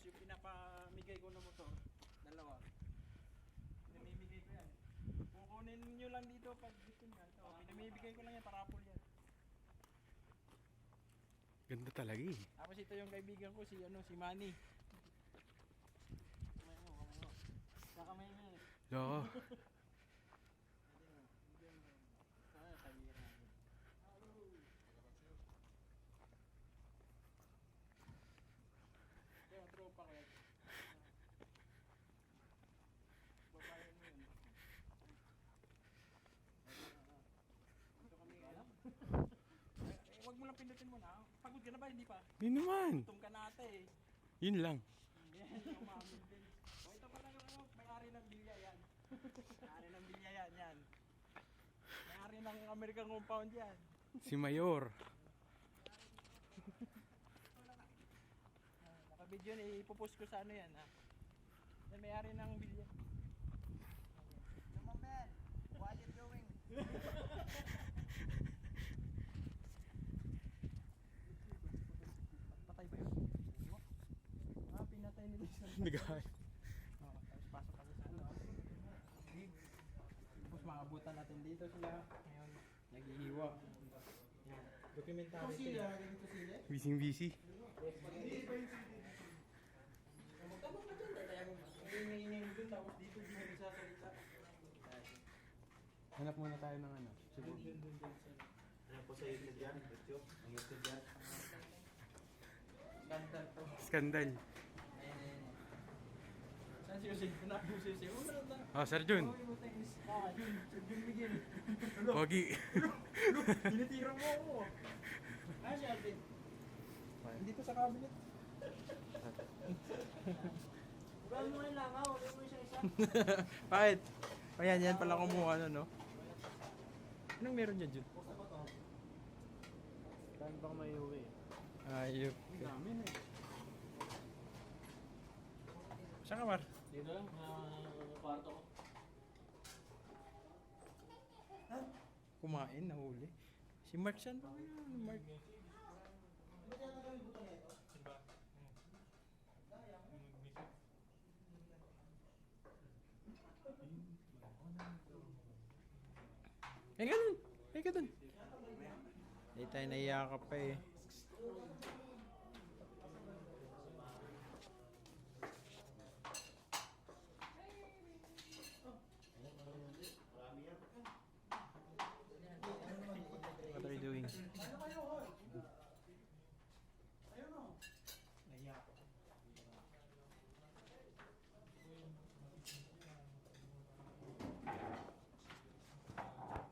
yung pinapamigay ko na motor, dalawa. Pinamimigay ko yan. Kukunin nyo lang dito pag gusto nyo. Ito, pinamimigay ko lang yan, parapol yan. Ganda talaga eh. Tapos ito yung kaibigan ko, si Manny. Kamay mo. Kakamay mo. Oo. Kaibigan namin. Ito yung tropa ko yan. Babayan mo yun. Ito kami alam. Huwag mo lang pindutin mo na. Pagod ka na ba? Hindi pa. Yun naman. Gutom ka na ata eh. Yun lang. Yan, umamin din. O ito pala yung may-ari ng bilya yan. May-ari ng bilya yan. May-ari ng American compound yan. Si Mayor. Naka-video na ipopost ko sa ano yan ha. Yan may-ari ng bilya. Come on, man. What are you doing? Patay ba yun? Pinatay nila isa. Nagay. Tapos pasok kami sa ano. Tapos maabutan natin dito sila. Ngayon, naghihiwa. Yan. Documentary sila. Busy. Magtanong ka dyan. Ingay dun. Tapos dito di mo nagsasalita. Hanap muna tayo ng ano. Siguro. Ano po sa YouTube yan? YouTube? Ang YouTube yan? Skandal to. Skandal. Ayan. Saan si Jose? Kunabi si Jose. Ano na? Oh, Sir Jun. Jun Miguel. Pogi. Tinitira mo ako. Ah, si Alvin. Dito sa cabinet. Huwag mo yung langaw. Huwag mo isa-isa. Bakit? Ayan, yan pala kumuha no? Anong meron dyan, Jun? Saan bang may uwi? Ayop. Namin eh. Saan ka, Mar? Dito lang, kwarto ko. Kumain, nahuli. Si Mark saan ba? Mark. Eh, ganun. Eh, ka dun. Hindi tayo naiyakap pa eh.